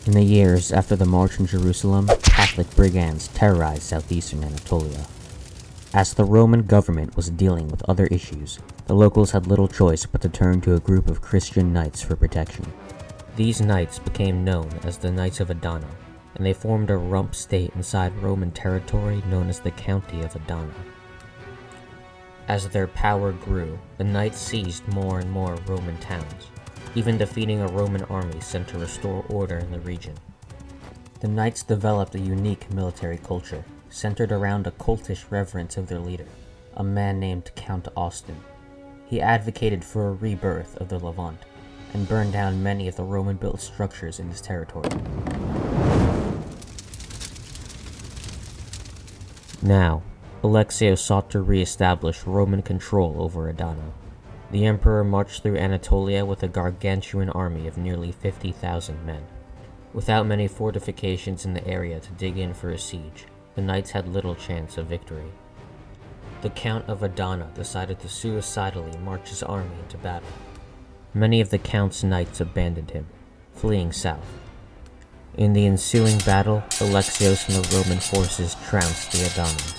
In the years after the march on Jerusalem, Catholic brigands terrorized southeastern Anatolia. As the Roman government was dealing with other issues, the locals had little choice but to turn to a group of Christian knights for protection. These knights became known as the Knights of Adana, and they formed a rump state inside Roman territory known as the County of Adana. As their power grew, the knights seized more and more Roman towns, even defeating a Roman army sent to restore order in the region. The knights developed a unique military culture, centered around a cultish reverence of their leader, a man named Count Austin. He advocated for a rebirth of the Levant, and burned down many of the Roman-built structures in his territory. Now, Alexios sought to re-establish Roman control over Adana. The emperor marched through Anatolia with a gargantuan army of nearly 50,000 men. Without many fortifications in the area to dig in for a siege, the knights had little chance of victory. The Count of Adana decided to suicidally march his army into battle. Many of the Count's knights abandoned him, fleeing south. In the ensuing battle, Alexios and the Roman forces trounced the Adanans.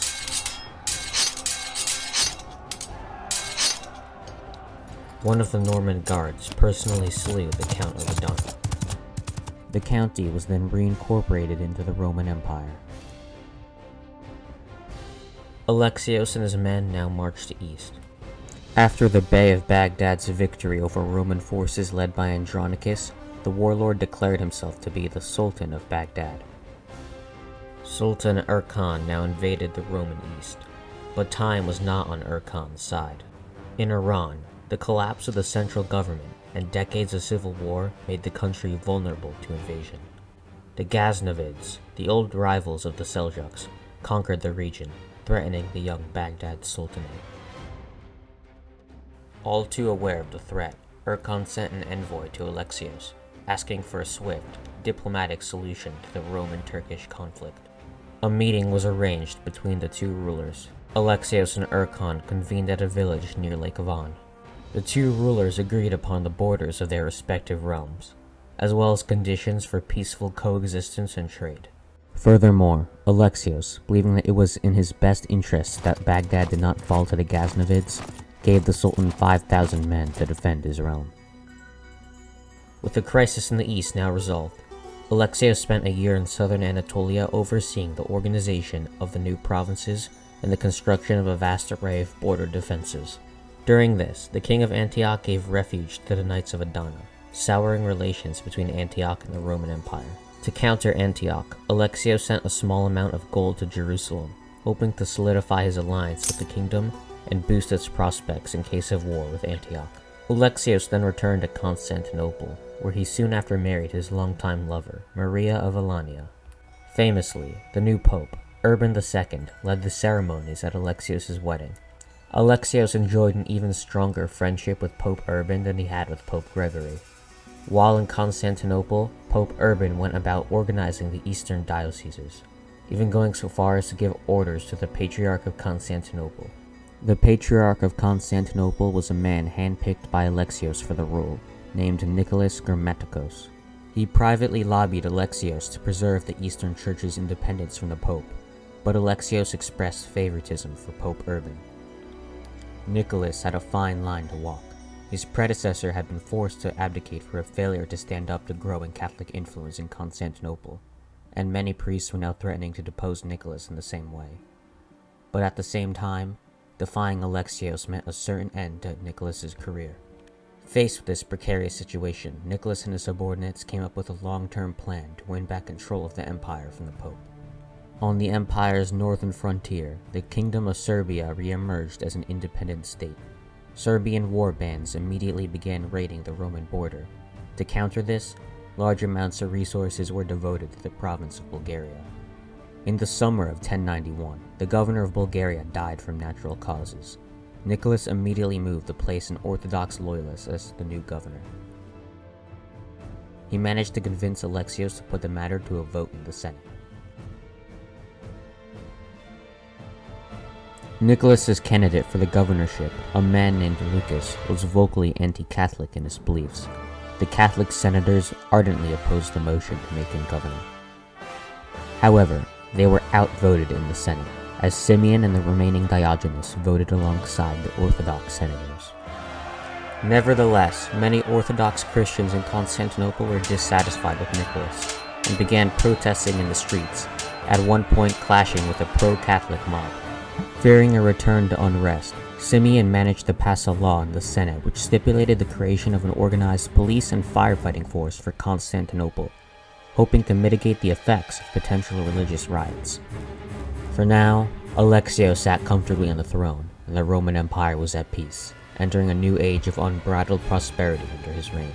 One of the Norman guards personally slew the Count of Adana. The county was then reincorporated into the Roman Empire. Alexios and his men now marched east. After the Bey of Baghdad's victory over Roman forces led by Andronicus, the warlord declared himself to be the Sultan of Baghdad. Sultan Erkan now invaded the Roman east, but time was not on Erkan's side. In Iran, the collapse of the central government and decades of civil war made the country vulnerable to invasion. The Ghaznavids, the old rivals of the Seljuks, conquered the region, threatening the young Baghdad Sultanate. All too aware of the threat, Erkan sent an envoy to Alexios, asking for a swift, diplomatic solution to the Roman-Turkish conflict. A meeting was arranged between the two rulers. Alexios and Erkan convened at a village near Lake Van. The two rulers agreed upon the borders of their respective realms, as well as conditions for peaceful coexistence and trade. Furthermore, Alexios, believing that it was in his best interest that Baghdad did not fall to the Ghaznavids, gave the Sultan 5,000 men to defend his realm. With the crisis in the east now resolved, Alexios spent a year in southern Anatolia overseeing the organization of the new provinces and the construction of a vast array of border defenses. During this, the king of Antioch gave refuge to the Knights of Adana, souring relations between Antioch and the Roman Empire. To counter Antioch, Alexios sent a small amount of gold to Jerusalem, hoping to solidify his alliance with the kingdom and boost its prospects in case of war with Antioch. Alexios then returned to Constantinople, where he soon after married his longtime lover, Maria of Alania. Famously, the new pope, Urban II, led the ceremonies at Alexios' wedding. Alexios enjoyed an even stronger friendship with Pope Urban than he had with Pope Gregory. While in Constantinople, Pope Urban went about organizing the eastern dioceses, even going so far as to give orders to the Patriarch of Constantinople. The Patriarch of Constantinople was a man handpicked by Alexios for the role, named Nicholas Grammaticos. He privately lobbied Alexios to preserve the Eastern Church's independence from the Pope, but Alexios expressed favoritism for Pope Urban. Nicholas had a fine line to walk. His predecessor had been forced to abdicate for a failure to stand up to growing Catholic influence in Constantinople, and many priests were now threatening to depose Nicholas in the same way. But at the same time, defying Alexios meant a certain end to Nicholas's career. Faced with this precarious situation, Nicholas and his subordinates came up with a long-term plan to win back control of the empire from the Pope. On the empire's northern frontier, the Kingdom of Serbia re-emerged as an independent state. Serbian war bands immediately began raiding the Roman border. To counter this, large amounts of resources were devoted to the province of Bulgaria. In the summer of 1091, the governor of Bulgaria died from natural causes. Nicholas immediately moved to place an Orthodox loyalist as the new governor. He managed to convince Alexios to put the matter to a vote in the Senate. Nicholas's candidate for the governorship, a man named Lucas, was vocally anti-Catholic in his beliefs. the Catholic senators ardently opposed the motion to make him governor. However, they were outvoted in the Senate, as Simeon and the remaining Diogenes voted alongside the Orthodox senators. Nevertheless, many Orthodox Christians in Constantinople were dissatisfied with Nicholas and began protesting in the streets, at one point clashing with a pro-Catholic mob. Fearing a return to unrest, Simeon managed to pass a law in the Senate which stipulated the creation of an organized police and firefighting force for Constantinople, hoping to mitigate the effects of potential religious riots. For now, Alexios sat comfortably on the throne, and the Roman Empire was at peace, entering a new age of unbridled prosperity under his reign.